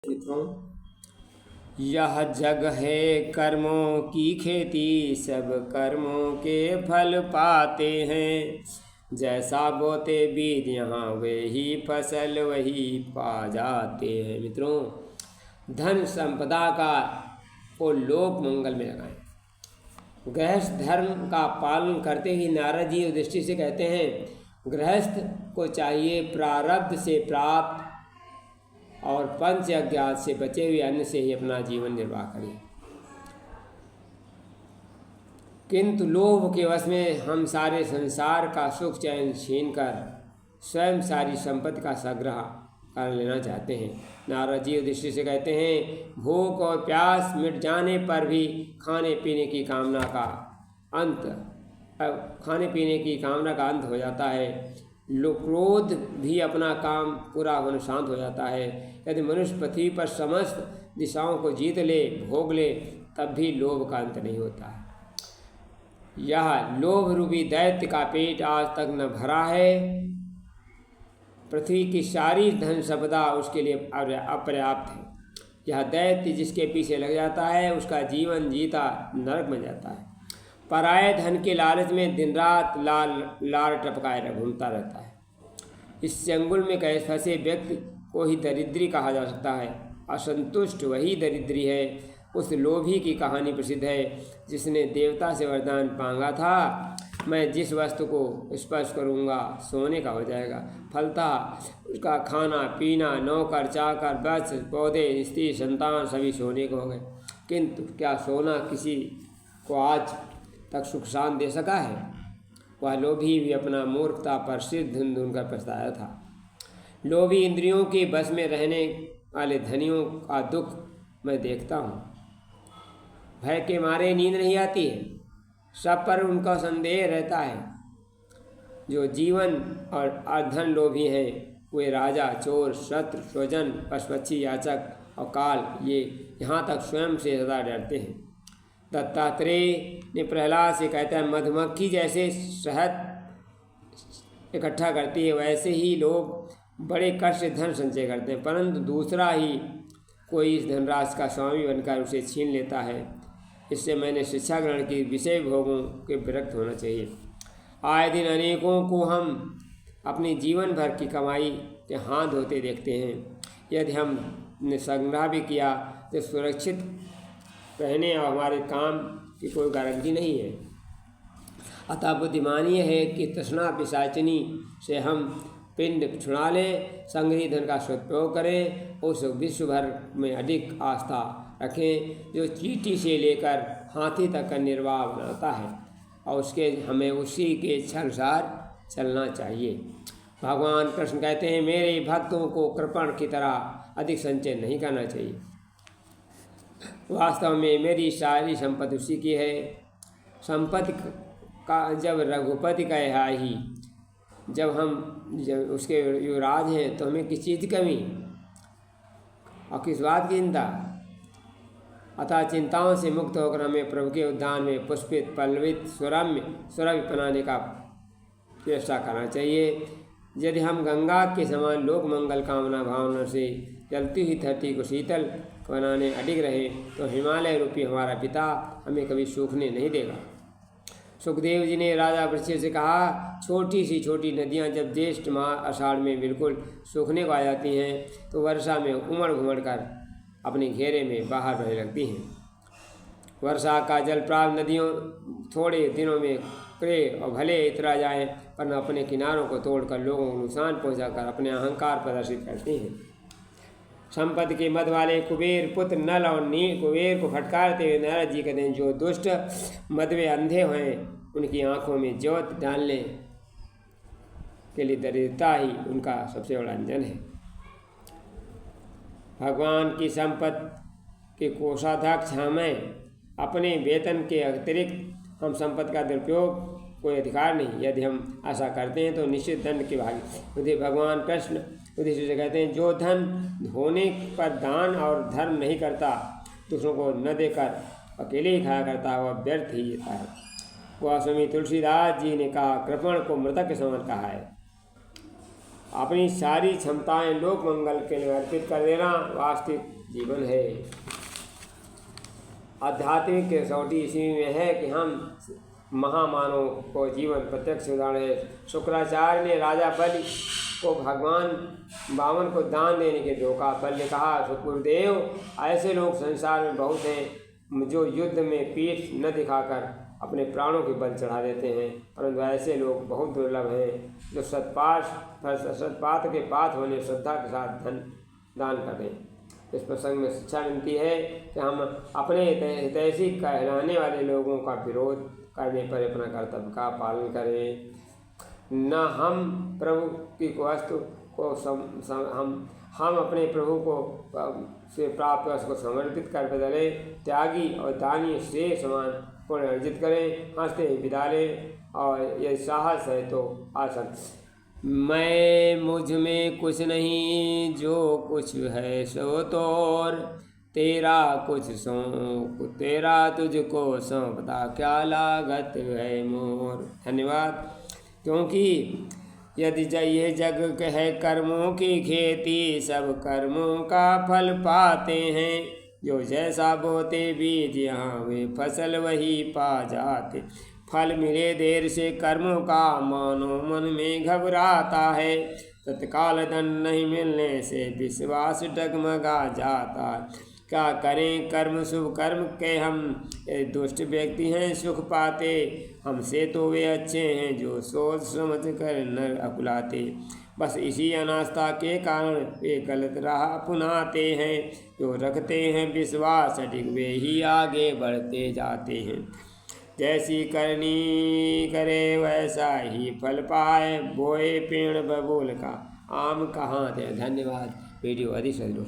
मित्रों, यह जग है कर्मों की खेती, सब कर्मों के फल पाते हैं। जैसा बोते बीज यहाँ वे ही फसल वही पा जाते हैं। मित्रों, धन संपदा का को लोक मंगल में लगाएं। गृहस्थ धर्म का पालन करते ही नारद जी उस दृष्टि से कहते हैं, गृहस्थ को चाहिए प्रारब्ध से प्राप्त और पंच अज्ञात से बचे हुए अन्न से ही अपना जीवन निर्वाह करें। किंतु लोभ के वश में हम सारे संसार का सुख चैन छीन कर स्वयं सारी संपत्ति का संग्रह कर लेना चाहते हैं। नारद जी दृष्टि से कहते हैं, भूख और प्यास मिट जाने पर भी खाने पीने की कामना का अंत हो जाता है। क्रोध भी अपना काम पूरा होने शांत हो जाता है। यदि मनुष्य पृथ्वी पर समस्त दिशाओं को जीत ले, भोग ले, तब भी लोभ का अंत नहीं होता है। यह लोभ रूपी दैत्य का पेट आज तक न भरा है। पृथ्वी की सारी धन संपदा उसके लिए अपर्याप्त है। यह दैत्य जिसके पीछे लग जाता है, उसका जीवन जीता नरक बन जाता है। पराये धन के लालच में दिन रात लार टपकाए घूमता रहता है। इस चंगुल में कैसे फंसे व्यक्ति को ही दरिद्री कहा जा सकता है। असंतुष्ट वही दरिद्री है। उस लोभी की कहानी प्रसिद्ध है जिसने देवता से वरदान मांगा था, मैं जिस वस्तु को स्पर्श करूंगा सोने का हो जाएगा। फलतः उसका खाना पीना, नौकर चाकर, वृक्ष पौधे, स्त्री संतान सभी सोने को हो गए। किंतु क्या सोना किसी को आज तक सुख शांति दे सका है? वह लोभी भी अपना मूर्खता पर सिर धुन धुन कर पछताया था। लोभी इंद्रियों के बस में रहने वाले धनियों का दुख मैं देखता हूँ। भय के मारे नींद नहीं आती है, सब पर उनका संदेह रहता है। जो जीवन और धन लोभी हैं, वे राजा, चोर, शत्रु, स्वजन, पशुपक्षी, याचक और काल, ये यहाँ तक स्वयं से सदा डरते हैं। दत्तात्रेय ने प्रहलाद से कहता है, मधुमक्खी जैसे शहद इकट्ठा करती है, वैसे ही लोग बड़े कष्ट से धन संचय करते हैं, परंतु दूसरा ही कोई इस धनराशि का स्वामी बनकर उसे छीन लेता है। इससे मैंने शिक्षा ग्रहण की, विषय भोगों के विरक्त होना चाहिए। आए दिन अनेकों को हम अपनी जीवन भर की कमाई के हाथ धोते देखते हैं। यदि हमने संग्रह भी किया तो सुरक्षित रहने और हमारे काम की कोई गारंटी नहीं है। अतः बुद्धिमानी यह है कि तृष्णा पिशाचिनी से हम पिंड छुड़ा लें, संग्रहित धन का सदुपयोग करें, उस विश्व भर में अधिक आस्था रखें जो चींटी से लेकर हाथी तक का निर्वाह बनाता है, और हमें उसी के अनुसार चलना चाहिए। भगवान कृष्ण कहते हैं, मेरे भक्तों को कृपण की तरह अधिक संचय नहीं करना चाहिए। वास्तव में मेरी सारी संपत्ति उसी की है। संपत्ति का जब रघुपति का है ही, जब उसके युवराज हैं, तो हमें किस चीज़ की कमी और किस बात की चिंता? अतः चिंताओं से मुक्त होकर हमें प्रभु के उद्यान में पुष्पित पल्लवित सुरभि बनाने का चेष्टा करना चाहिए। यदि हम गंगा के समान लोक मंगल कामना भावना से चलती हुई धरती को शीतल बनाने अडिग रहे, तो हिमालय रूपी हमारा पिता हमें कभी सूखने नहीं देगा। सुखदेव जी ने राजा वशिष्ठ से कहा, छोटी सी छोटी नदियाँ जब ज्येष्ठ माह आषाढ़ में बिल्कुल सूखने को आ जाती हैं, तो वर्षा में उमड़ घुमड़ कर अपने घेरे में बाहर बहने लगती हैं। वर्षा का जल प्राप्त नदियों थोड़े दिनों में क्रय और भले इतरा जाए, पर अपने किनारों को तोड़कर लोगों को नुकसान पहुंचाकर अपने अहंकार प्रदर्शित करती हैं। संपत्ति के मद वाले कुबेर पुत्र नल और नील कुबेर को फटकारते हुए नारद जी कहते हैं, जो दुष्ट मदवे अंधे हुए, उनकी आंखों में ज्योत डालने के लिए दरिद्रता ही उनका सबसे बड़ा अंजन है। भगवान की संपत्ति के कोषाध्यक्ष हमें अपने वेतन के अतिरिक्त हम संपत्ति का दुरुपयोग कोई अधिकार नहीं। यदि हम ऐसा करते हैं तो निश्चित दंड के भागी। भगवान कृष्ण उद्देश्य से कहते हैं, जो धन होने पर दान और धर्म नहीं करता, दूसरों को न देकर अकेले ही खाया करता है, वह व्यर्थ ही जीता है। गोस्वामी तुलसीदास जी ने कहा, कृपण को मृतक के समान कहा है। अपनी सारी क्षमताएं लोक मंगल के लिए अर्पित कर देना वास्तविक जीवन है। आध्यात्मिक कसौटी इसी में है कि हम महामानव को जीवन प्रत्यक्ष उदाहरण है। शुक्राचार्य ने राजा बलि को भगवान वामन को दान देने के धोखा। बलि ने कहा, गुरुदेव, ऐसे लोग संसार में बहुत हैं जो युद्ध में पीठ न दिखाकर अपने प्राणों के बल चढ़ा देते हैं, परंतु ऐसे लोग बहुत दुर्लभ हैं जो सत्पात्र के पात्र होने श्रद्धा के साथ धन दान करें। इस प्रसंग में शिक्षा मिलती है कि हम अपने हितैषी कहलाने वाले लोगों का विरोध करने पर अपना कर्तव्य का पालन करें। न हम प्रभु की वस्तु को हम अपने प्रभु को से प्राप्त वस्तु को समर्पित कर बदले त्यागी और दानी श्रेय समान पुण्य अर्जित करें, हंसते विदा लें, और यह साहस है तो आसन। मैं मुझ में कुछ नहीं, जो कुछ है सो तोर, तेरा कुछ सौंप तेरा तुझको सौंपता, क्या लागत है मोर। धन्यवाद। क्योंकि यदि ये जग है कर्मों की खेती, सब कर्मों का फल पाते हैं, जो जैसा बोते बीज यहाँ वे फसल वही पा जाते। फल मिले देर से कर्मों का मानो मन में घबराता है, तत्काल दंड नहीं मिलने से विश्वास डगमगा जाता है। क्या करें कर्म शुभ कर्म के हम, दुष्ट व्यक्ति हैं सुख पाते, हमसे तो वे अच्छे हैं जो सोच समझ कर नर अकुलाते। बस इसी अनास्था के कारण वे गलत राह अपनाते हैं, जो रखते हैं विश्वास अडिग वे ही आगे बढ़ते जाते हैं। जैसी करनी करे वैसा ही फल पाए, बोए पेड़ बबूल का आम कहाँ थे। धन्यवाद। वीडियो अधिक से